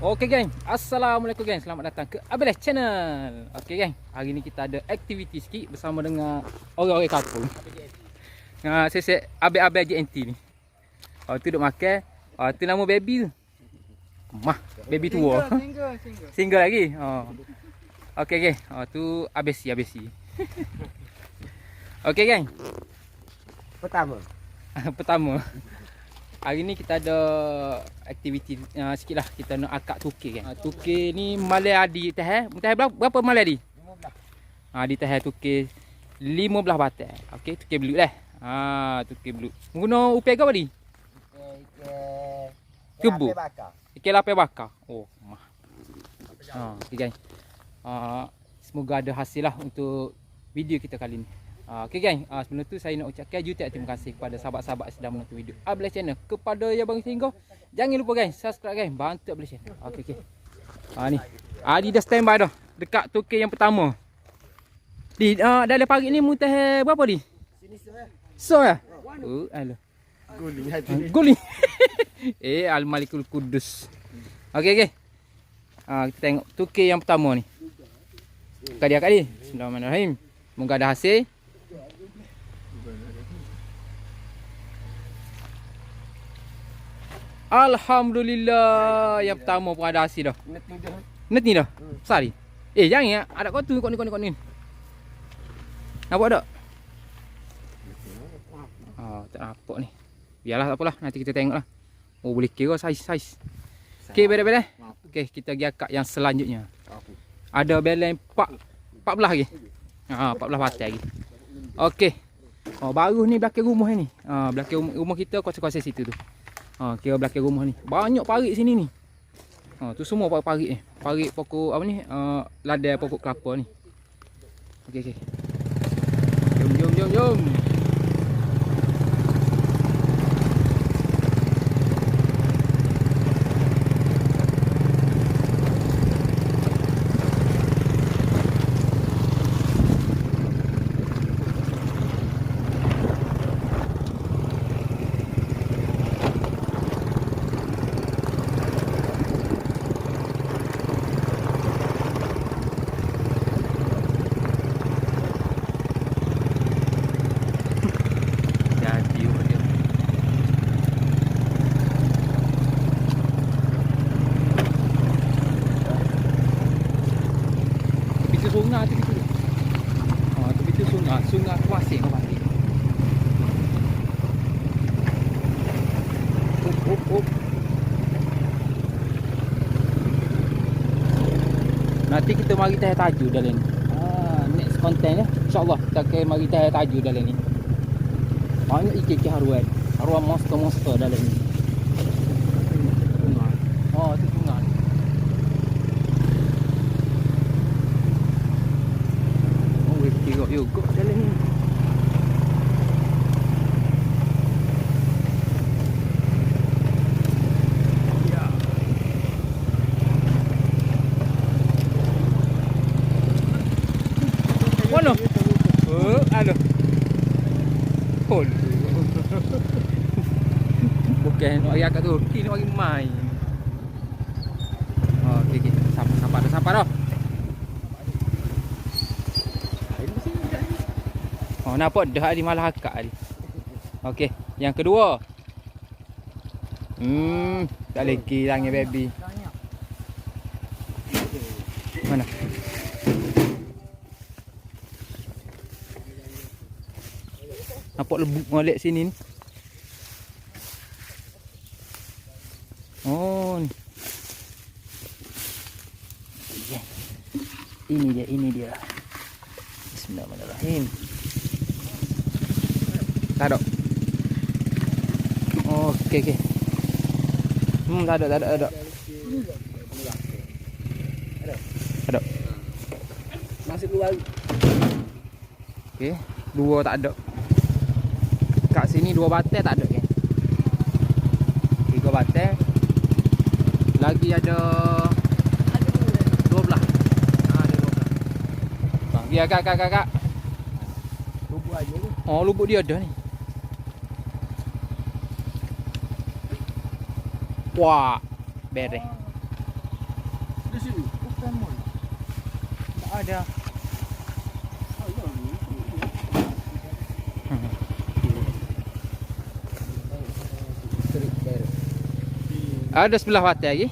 Okey geng, Assalamualaikum geng. Selamat datang ke Abeles Channel. Okey geng, hari ni kita ada aktiviti sikit bersama dengan orang-orang kampung. Sesek abel-abel JNT ni. Tu duk makan. Tu nama baby tu. Mah, baby tua. Single lagi. Okey geng, tu abesi. Okey geng. Pertama. Hari ni kita ada aktiviti sikit lah. Kita nak akak tukir kan. Tukir ni malai adi teh. Teh berapa malai adi? 15. Di teh tukir 15 batai. Okey, tukir belut dah. Tukir belut. Guna upaya apa ni? Kebu. Ikan lapis bakar. Oh, mah. Okey guys. Semoga ada hasil lah untuk video kita kali ni. Okey geng, sebelum tu saya nak ucapkan juta terima kasih kepada sahabat-sahabat yang sedang menonton video Abeles Channel. Kepada yang baru singgah, jangan lupa geng, subscribe geng, bantu Abeles Channel. Okey. Ni. Adi dah standby dah dekat tukir yang pertama. Di dalam pagi ni mutah berapa di? Sini so ya. Alah. Guling. Al-Malikul Kudus. Okey. Kita tengok tukir yang pertama ni. Kali. Bismillahirrahmanirrahim. Semoga ada hasil. Alhamdulillah, yang pertama pun ada hasil dah. Net ni dah. Besar ni. Jangan ya, ada kau tu kau ni. Nampak tak? Tak nampak ni. Biarlah tak apalah, nanti kita tengoklah. Boleh kira saiz. Okey, beres. Okey, kita pergi akak yang selanjutnya. Ada balance 14 lagi. 14 batai lagi. Okey. Baru ni belakang rumah ni. Belakang rumah kita kuasa-kuasa situ tu. Kira belakang rumah ni. Banyak parit sini ni. Tu semua parit ni. Parit pokok apa ni? Ladai pokok kelapa ni. Okey. Jom. Sungai tu gitu. Tepi tu sungai Kuasing kau balik. Up. Nanti kita mari teh tajuk dalam ni. Next content ya. InsyaAllah kita akan mari teh tajuk dalam ni. Banyak ikan haruan. Haruan monster dalam ni. Tu sungai. Yuk dalam ni. Mana? Aduh. Bukan nak ayah kat tu. Ni nak bagi main. Okey. Sabar dah. Nampak dah di malah akak ni. Okey, yang kedua. Tak lagi tangan baby. Mana? Nampak lebuk molek sini ni. Ni. Ini dia. Bismillahirrahmanirrahim. Tak ada. Okey. Tak ada. Ada. Masih keluar. Okey, 2 tak ada. Kat sini 2 batai tak ada kan. 3 batai. Lagi ada 12. Ada 12. Bang, biar kakak. Lubuk aja ni. Lubuk dia ada ni. Wah, beres. Di sini. Bukan mul. Tak ada. Ada sebelah batai lagi.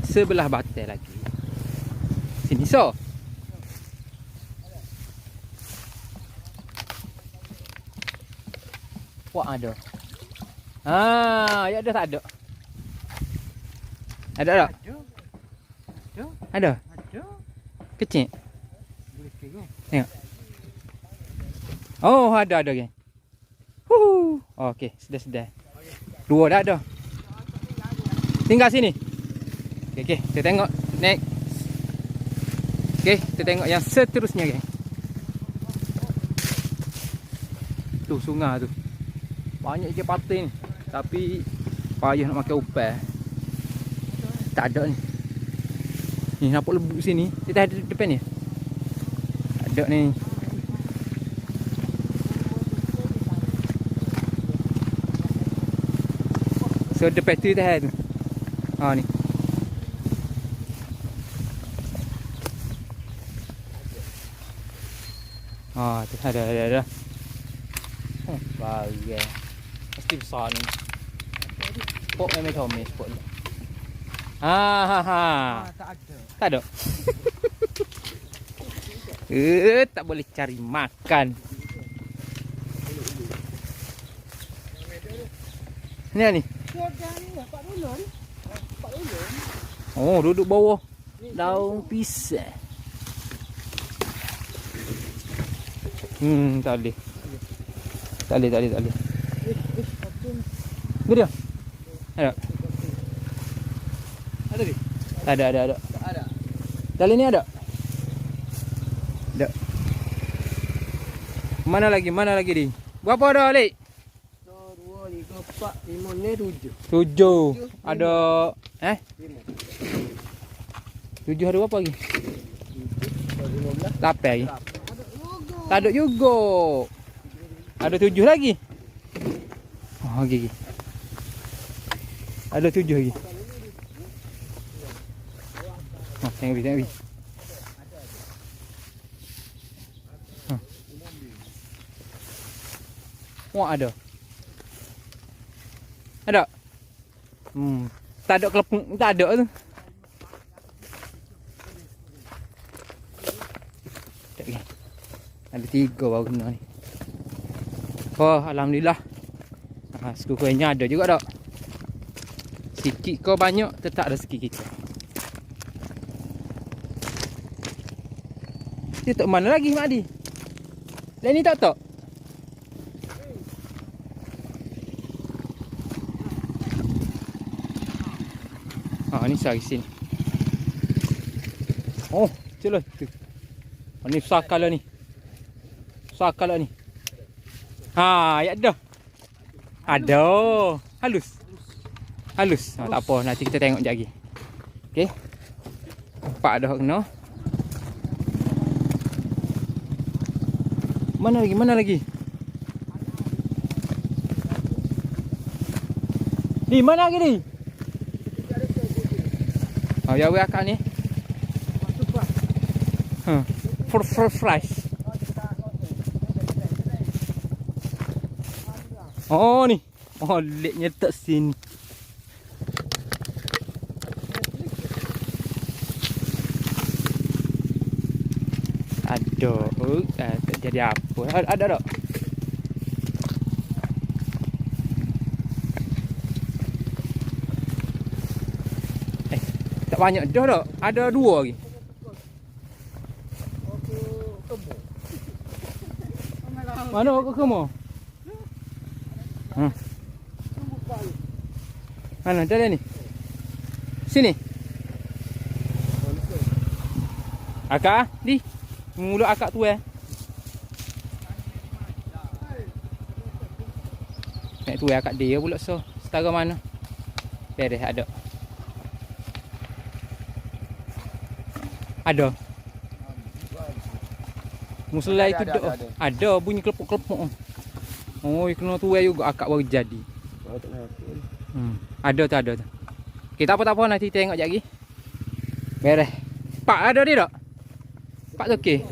Sebelah batai lagi. Sini so. Wah ada. Ya ada tak ada. Ada tak? Ada. Ada. Kecil. Boleh tengok. Tengok. Oh, ada geng. Okey, sedar. Dua dah ada. Tinggal sini. Okey, kita tengok next. Okey, kita tengok yang seterusnya geng. Tu sungai tu. Banyak ikan patin, tapi payah nak makan upah. Tak ada ni. Ni nampak lembu sini. Kita ada depan ni. Ada ni. So depan tu dah tu. Ni. Tu ada. Bagai. Mesti besar ni. Pok memang Thomas pok ni. Tak ada. Tak ada. Tak boleh cari makan. Ni. Oh, duduk bawah daun pisang. Tak boleh. Tak boleh. Ni dia. Ada. Ada ni? Ada. Tak ada. Tali ni ada. Ada. Mana lagi ni? Berapa ada Alik? 1, 2, 3, 4, 5, 6, 7. 7. Ada 5. 7 ada berapa lagi? 15. 8 lagi. Tak ada juga. Ada 7 lagi. Okey. Ada 7 lagi. Tengok. Wah ada. Tak ada kelepung, tak ada tu. Ada 3 baru kena ni. Oh, alhamdulillah. Sekukuhnya ada juga tak. Sikit kau banyak tetap rezeki kita. Dia tak mana lagi Mak Adi? Lain ni tak? Ni sari sini. Oh, celah tu. Ni sakala ni. Ya ada. Ada. Halus. Tak apa, nanti kita tengok sekejap lagi. Okey. Nampak dah kena. Mana lagi? Ni mana lagi ni? Ya we akak ni. For fries. Oh ni. Oh leknya tak sini. Ada. Tak jadi apa. Ada tak? Tak banyak dah tak? Ada 2 lagi. Mana aku kemo? Mana ada ni? Sini. Akak di. Mulut akak tu Nek tu akak dia pula so. Setara mana? Beres ada. Ada. Muselai tu ada bunyi kelepuk-kelepuk. Oh, kena tuai juga akak baru jadi. Ada tu. Okey, tak apa nanti tengok sekejap lagi. Beres. Pak ada dia tak? Pak tu okey.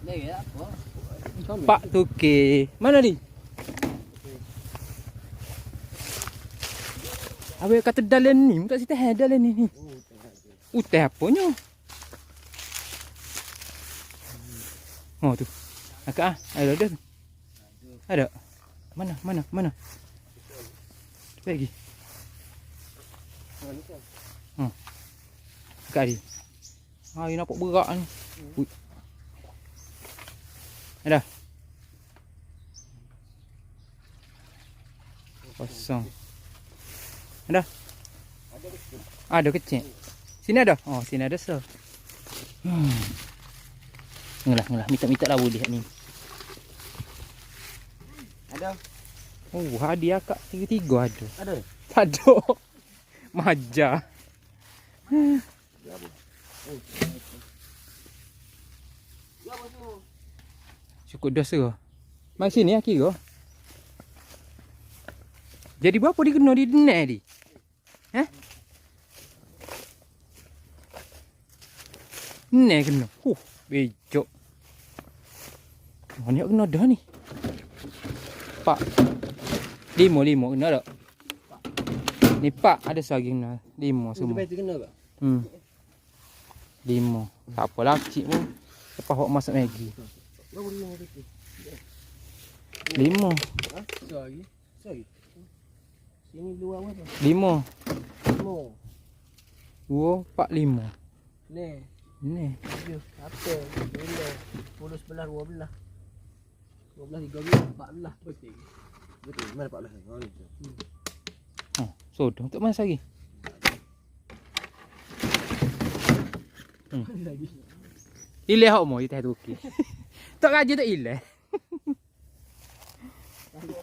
Lagi apa? Pak tu okey. Mana ni? Awak kata dalam ni, tak cerita dalam ni. Uteh apanya? Oh tu. Akak ada tu. Ada. Mana? Cepat lagi. Akak ni. Ini nampak berak ni. Ui. Ada. Kosong. Ada. Ada kecil. Sini ada. Oh, sini ada so. Ngelah. Minta lah boleh ni. Ada. Oh, hadiah kak 3 ada. Ada. Tak ada. Maja. Cukup dosa. Mai sini ya kira. Jadi berapa dia kena di denai ni? Denai kena. Bejok. Mana kena dah ni? Pak. 5 kena tak? Ni pak ada lagi kena. 5 semua. Dia kena tak? 5. Tak apalah kecil pun. Lepas awak masak Maggi. Berapa dia nak kecil? 5. Sorry. Sini dua apa? 5. 5. 2, 4, 5. Ni. Ni. 7. Apa? 10, 11, 12. 12, 13, 14. Betul. Mana 14? Oh ni. So, untuk mana lagi? Lagi. Ileh hok mo itu okey. Tak raja tak ileh.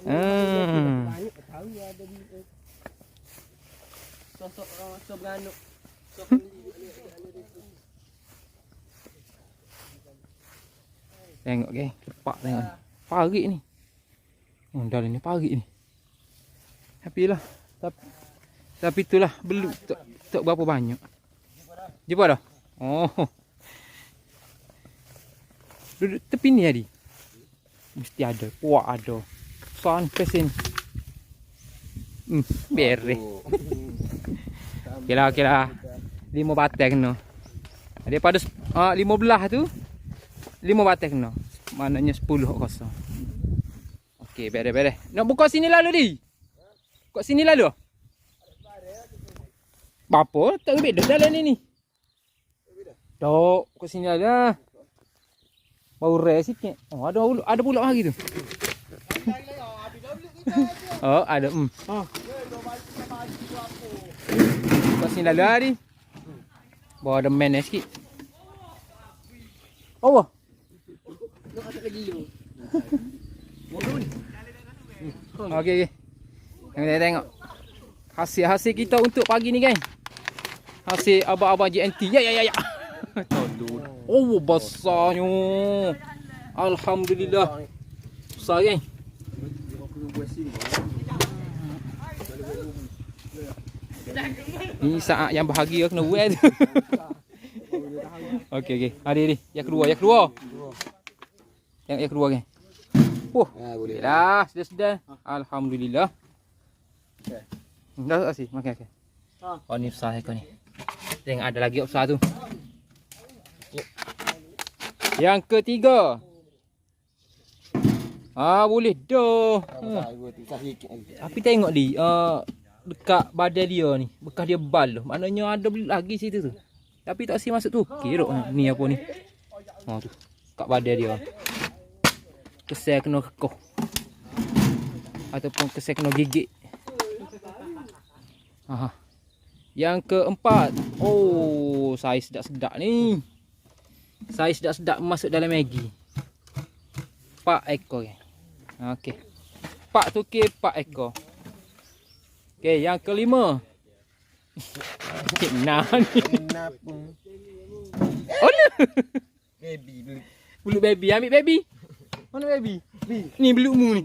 Banyak tahu ada di sosok beranak. Tengok ke, kepak tengok. Parik ni. Oh, dalam ni parik ni. Happy lah. Tapi itulah beluk tak berapa banyak. Jumpa dah. Oh. Duduk tepi ni tadi. Mesti ada. Kuat ada. Sampai sini. Beres. Kira 5 batai kena. Daripada 15 tu 5 batai kena. Maknanya 10 kosong. Okey, beres. Nak buka sini lalu di. Buka sini lalu. Apa? Tak beda dalam ni. Tok, buka sini lalu. Bau rare sikit. Oh, ada pula lagi tu. Oh, ada. Buka sini lalu hari. Bawa ada man sikit. Oh. Nak atas lagi lu. Okey. Kita tengok hasil kita untuk pagi ni, geng. Hasil abang-abang JNT. Ya. Oh, besarnya. Alhamdulillah. Besar, geng. Ini saat yang bahagia kena buat tu. Okey. Ada. Yang kedua. Tengok yang kedua, geng. Boleh dah. Sudah. Alhamdulillah. Dah tak sih? Makan. Oh, ni besar ekor ni. Tengok ada lagi besar tu. Yang ketiga. Boleh dah. Tapi tengok di dekat badan dia ni, bekas dia bal tu. Maknanya ada lagi situ tu. Tapi tak si masuk tu. Okey dok. Ni apa ni? Tu. Kat badan dia. Kesel kena kekoh. Ataupun kesel kena gigit. Yang keempat. Oh, saiz sedap-sedap ni. Saiz sedap-sedap masuk dalam Maggi. 4 ekor. Okey. 4 tu ke 4 ekor. Okey, yang kelima. Nah ni. Kenapa? Oh ni. Baby beli. Beluk baby, ambil baby. Mana baby? Ni belukmu ni.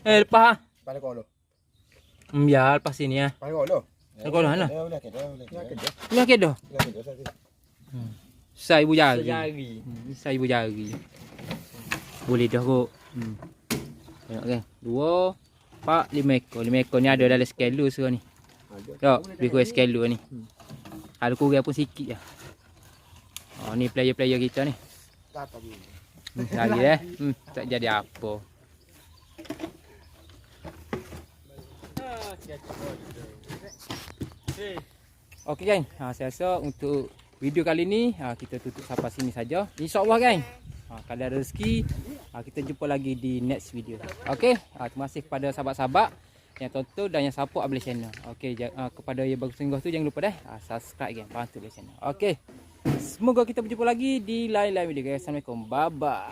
Lepas. Pada kau lo. Biar lepas sini ya. Pada kau lo. Sekolah mana? Boleh ke dah? Boleh ke dah? Saya ibu jari. Sejari. Saya ibu jari. Boleh dah kot. Tengok kan. 2, 4, 5 ekor. 5 ekor ni ada dalam skalo sekarang ni. Tengok, lebih kurang skalo ni. Ada kurang pun sikit lah. Oh, ni player-player kita ni. Lagi tak jadi apa. Okey gang, saya rasa untuk video kali ni kita tutup sampai sini saja. InsyaAllah gang, kalau ada rezeki kita jumpa lagi di next video. Okey, terima kasih kepada sahabat-sahabat yang tonton dan yang support Abel channel. Okey, kepada yang baru singgah tu jangan lupa dah subscribe gang, bantu Abel channel. Okey, semoga kita berjumpa lagi di lain-lain video guys. Assalamualaikum, bye bye.